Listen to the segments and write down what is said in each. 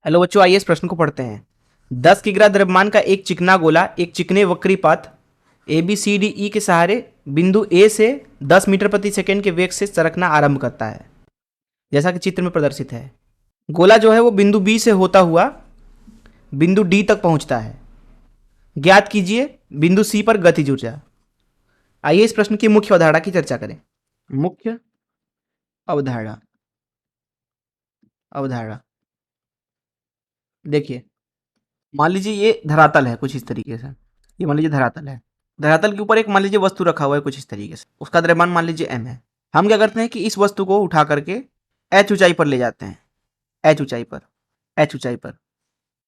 Hello बच्चों, आइए इस प्रश्न को पढ़ते हैं। 10 किग्रा द्रव्यमान का एक चिकना गोला एक चिकने वक्री पथ A B C D E के सहारे बिंदु ए से 10 मीटर प्रति सेकंड के वेग से सरकना आरंभ करता है, जैसा कि चित्र में प्रदर्शित है। गोला जो है वो बिंदु बी से होता हुआ बिंदु डी तक पहुंचता है। ज्ञात कीजिए बिंदु सी पर गतिज ऊर्जा। आइए इस प्रश्न की मुख्य अवधारणा की चर्चा करें। मुख्य अवधारणा अवधारणा देखिए, मान लीजिए ये धरातल है कुछ इस तरीके से। ये मान लीजिए धरातल है। धरातल के ऊपर एक मान लीजिए वस्तु रखा हुआ है कुछ इस तरीके से। उसका द्रव्यमान मान लीजिए m है। हम क्या करते हैं कि इस वस्तु को उठा करके h ऊंचाई पर ले जाते हैं। h ऊंचाई पर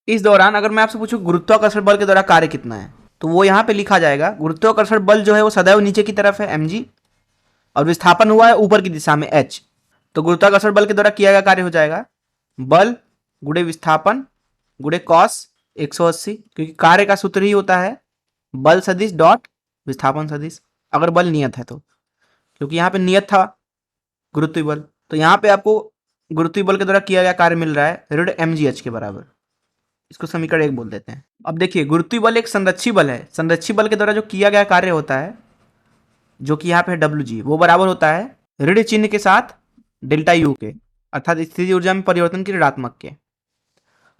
इस दौरान अगर मैं आपसे पूछूं गुरुत्वाकर्षण बल के द्वारा कार्य कितना है, तो वो यहाँ पे लिखा जाएगा। गुरुत्वाकर्षण बल जो है वो सदैव नीचे की तरफ है mg, और विस्थापन हुआ है ऊपर की दिशा में h। तो गुरुत्वाकर्षण बल के द्वारा किया गया कार्य हो जाएगा बल गुणे विस्थापन गुणे कॉस 180, क्योंकि कार्य का सूत्र ही होता है बल सदिश डॉट विस्थापन सदिश, अगर बल नियत है तो। क्योंकि यहाँ पे नियत था गुरुत्वीय बल, तो यहाँ पे आपको गुरुत्वीय बल के द्वारा किया गया कार्य मिल रहा है ऋण mgh के बराबर। इसको समीकरण 1 बोल देते हैं। अब देखिए, गुरुत्वीय बल एक संरक्षी बल है। संरक्षी बल के द्वारा जो किया गया कार्य होता है, जो कि यहाँ पे है wg, वो बराबर होता है ऋण चिन्ह के साथ डेल्टा यू के, अर्थात स्थितिज ऊर्जा में परिवर्तन की ऋणात्मक के।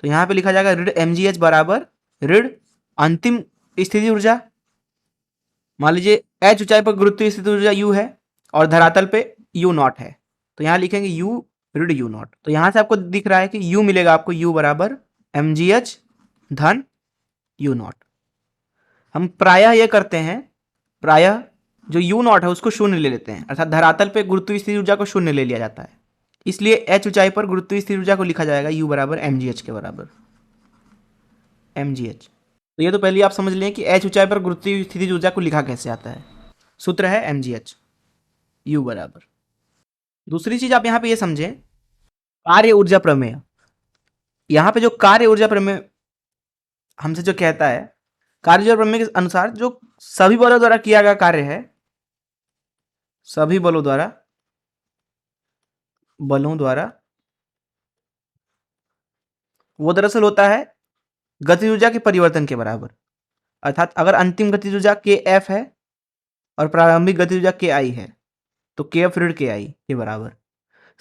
तो यहाँ पे लिखा जाएगा ऋण mgh बराबर ऋण अंतिम स्थिति ऊर्जा। मान लीजिए h ऊंचाई पर गुरुत्वीय स्थिति ऊर्जा u है और धरातल पे u नॉट है, तो यहाँ लिखेंगे u ऋण u नॉट। तो यहाँ से आपको दिख रहा है कि u मिलेगा आपको u बराबर mgh धन u नॉट। हम प्रायः ये करते हैं, प्रायः जो u नॉट है उसको शून्य ले लेते हैं, अर्थात धरातल पे गुरुत्वीय स्थिति ऊर्जा को शून्य ले लिया जाता है। इसलिए h ऊंचाई पर गुरुत्वीय स्थिति ऊर्जा को लिखा जाएगा u बराबर mgh के बराबर mgh। तो ये तो पहले आप समझ लें कि h ऊंचाई पर गुरुत्वीय स्थिति ऊर्जा को लिखा कैसे आता है। सूत्र है mgh u बराबर। दूसरी चीज आप यहाँ पे ये समझें, कार्य ऊर्जा प्रमेय। यहाँ पे जो कार्य ऊर्जा प्रमेय हमसे जो कहता है, कार्य ऊर्जा प्रमेय के अनुसार जो सभी बलों द्वारा किया गया कार्य है, सभी बलों द्वारा वो दरअसल होता है गतिज ऊर्जा के परिवर्तन के बराबर। अर्थात अगर अंतिम गतिज ऊर्जा kf है और प्रारंभिक गतिज ऊर्जा ki है, तो kf ऋण ki के बराबर।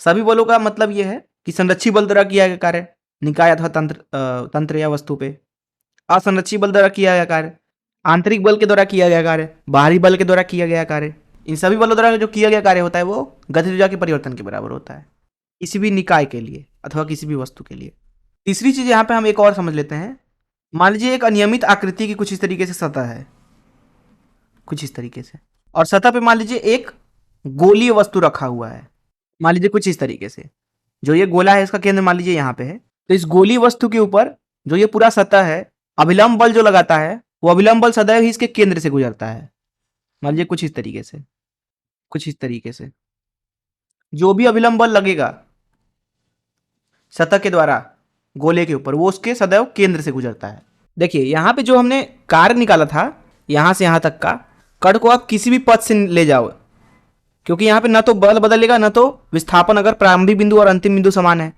सभी बलों का मतलब यह है कि संरक्षी बल द्वारा किया गया कार्य निकाय अथवा तंत्र या वस्तु पे, असंरक्षी बल द्वारा किया गया कार्य, आंतरिक बल के द्वारा किया गया कार्य, बाहरी बल के द्वारा किया गया कार्य, इन सभी बलों द्वारा जो किया गया कार्य होता है वो गतिज ऊर्जा के परिवर्तन के बराबर होता है, किसी भी निकाय के लिए अथवा किसी भी वस्तु के लिए। तीसरी चीज यहाँ पे हम एक और समझ लेते हैं। मान लीजिए एक अनियमित आकृति की कुछ इस तरीके से सतह है, कुछ इस तरीके से, और सतह पे मान लीजिए एक गोलीय वस्तु रखा हुआ है, मान लीजिए कुछ इस तरीके से। जो ये गोला है इसका केंद्र मान लीजिए यहाँ पे है, तो इस गोलीय वस्तु के ऊपर जो ये पूरा सतह है, अभिलंब बल जो लगाता है वो अभिलंब बल सदैव ही इसके केंद्र से गुजरता है। मान लीजिए कुछ इस तरीके से जो भी अभिलंब बल लगेगा सतह के द्वारा गोले के ऊपर, वो उसके सदैव केंद्र से गुजरता है। देखिए यहाँ पे जो हमने कार्य निकाला था यहां से यहां तक का, कण को आप किसी भी पथ से ले जाओ, क्योंकि यहाँ पे ना तो बल बदलेगा ना तो विस्थापन, अगर प्रारंभिक बिंदु और अंतिम बिंदु समान है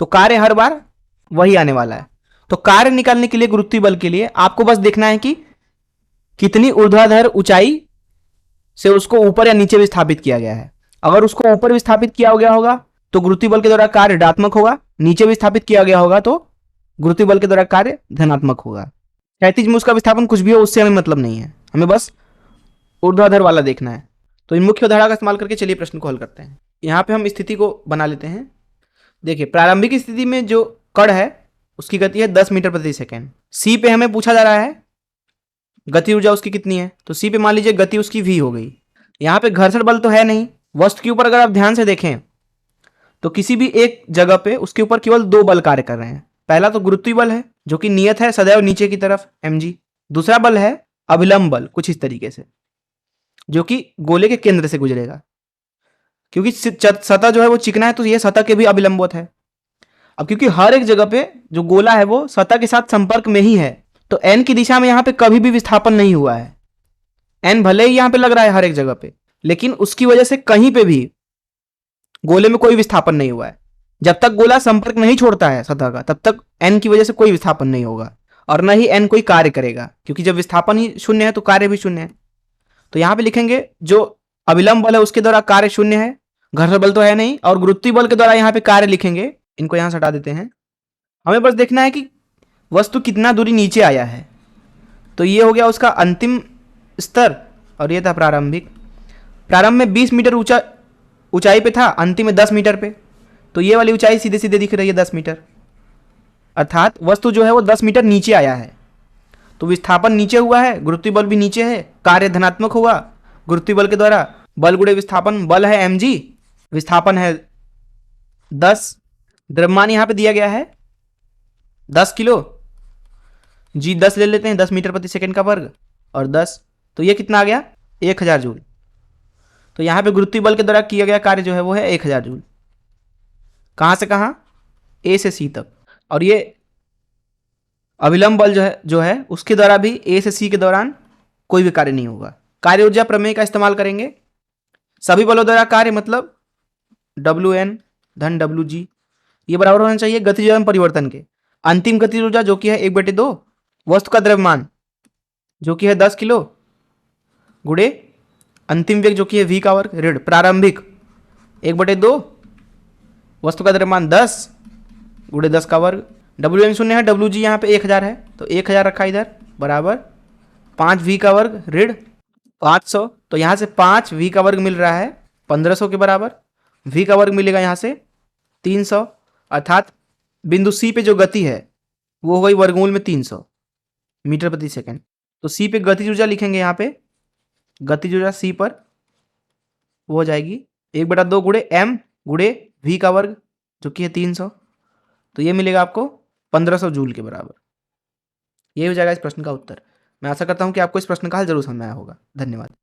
तो कार्य हर बार वही आने वाला है। तो कार्य निकालने के लिए गुरुत्वीय बल के लिए आपको बस देखना है कि कितनी ऊर्ध्वाधर ऊंचाई से उसको ऊपर या नीचे विस्थापित किया गया है। अगर उसको ऊपर विस्थापित किया गया होगा तो गुरुत्वीय बल के द्वारा कार्य ऋणात्मक होगा, नीचे विस्थापित किया गया होगा तो गुरुत्वीय बल के द्वारा कार्य धनात्मक होगा। क्षैतिज में उसका विस्थापन कुछ भी हो उससे हमें मतलब नहीं है, हमें बस ऊर्ध्वाधर वाला देखना है। तो इन मुख्य अवधारणा का इस्तेमाल करके चलिए प्रश्न को हल करते हैं। यहाँ पे हम स्थिति को बना लेते हैं। देखिए, प्रारंभिक स्थिति में जो कण है उसकी गति है 10 मीटर प्रति सेकेंड। सी पे हमें पूछा जा रहा है गति ऊर्जा उसकी कितनी है, तो सी पे मान लीजिए गति उसकी v हो गई। यहाँ पे घर्षण बल तो है नहीं, वस्तु के ऊपर अगर आप ध्यान से देखें तो किसी भी एक जगह पे उसके ऊपर केवल 2 बल कार्य कर रहे हैं। पहला तो गुरुत्वीय बल है जो कि नियत है सदैव नीचे की तरफ mg। दूसरा बल है अभिलंब बल कुछ इस तरीके से, जो कि गोले के केंद्र से गुजरेगा। क्योंकि सतह जो है वो चिकना है तो यह सतह के भी अभिलंबवत है। अब क्योंकि हर एक जगह पे जो गोला है वो सतह के साथ संपर्क में ही है, तो n की दिशा में यहाँ पे कभी भी विस्थापन नहीं हुआ है। n भले ही यहाँ पे लग रहा है हर एक जगह पे, लेकिन उसकी वजह से कहीं पे भी गोले में कोई विस्थापन नहीं हुआ है। जब तक गोला संपर्क नहीं छोड़ता है सतह का, तब तक n की वजह से कोई विस्थापन नहीं होगा और न ही n कोई कार्य करेगा, क्योंकि जब विस्थापन ही शून्य है तो कार्य भी शून्य है। तो यहां पे लिखेंगे जो अविलंब बल है उसके द्वारा कार्य शून्य है, घर्षण बल तो है नहीं, और गुरुत्वीय बल के द्वारा यहाँ पे कार्य लिखेंगे। इनको यहां से हटा देते हैं। हमें बस देखना है कि वस्तु कितना दूरी नीचे आया है। तो ये हो गया उसका अंतिम स्तर और ये था प्रारंभिक। प्रारंभ में 20 मीटर ऊंचाई पे था, अंतिम में 10 मीटर पे। तो ये वाली ऊंचाई सीधे सीधे दिख रही है 10 मीटर, अर्थात वस्तु जो है वो 10 मीटर नीचे आया है। तो विस्थापन नीचे हुआ है, गुरुत्वीय बल भी नीचे है, कार्य धनात्मक हुआ गुरुत्वीय बल के द्वारा। बल गुणे विस्थापन, बल है mg, विस्थापन है 10, द्रव्यमान यहां पे दिया गया है 10 किलो, जी 10 ले लेते हैं, 10 मीटर प्रति सेकंड का वर्ग और 10, तो ये कितना आ गया 1000 जूल। तो यहां पे गुरुत्वीय बल के द्वारा किया गया कार्य जो है वो है 1000 जूल। कहां से कहां, ए से सी तक। और ये अविलंब बल जो है उसके द्वारा भी ए से सी के दौरान कोई भी कार्य नहीं होगा। कार्य ऊर्जा प्रमेय का इस्तेमाल करेंगे। सभी बलों द्वारा कार्य मतलब Wn धन Wg, ये बराबर होना चाहिए गतिज एवं परिवर्तन के। अंतिम गतिज ऊर्जा जो कि है 1/2, वस्तु का द्रव्यमान जो कि है 10 किलो, गुणे अंतिम वेग जो कि है v का वर्ग ऋण प्रारंभिक 1/2, वस्तु का द्रव्यमान 10 गुणे 10 का वर्ग। Wn शून्य है, Wg यहाँ पे 1000 है, तो 1000 रखा इधर बराबर 5v का वर्ग ऋण 500। तो यहाँ से 5v का वर्ग मिल रहा है 1500 के बराबर, v का वर्ग मिलेगा यहाँ से 300, अर्थात बिंदु C पे जो गति है वो हो गई वर्गमूल में 300 मीटर प्रति सेकंड। तो C पे गतिज ऊर्जा लिखेंगे, यहाँ पे गतिज ऊर्जा C पर वो हो जाएगी 1/2 गुणे m गुणे v का वर्ग जो कि है 300, तो ये मिलेगा आपको 1500 जूल के बराबर। ये हो जाएगा इस प्रश्न का उत्तर। मैं आशा करता हूं कि आपको इस प्रश्न का हल जरूर समझ में आया होगा। धन्यवाद।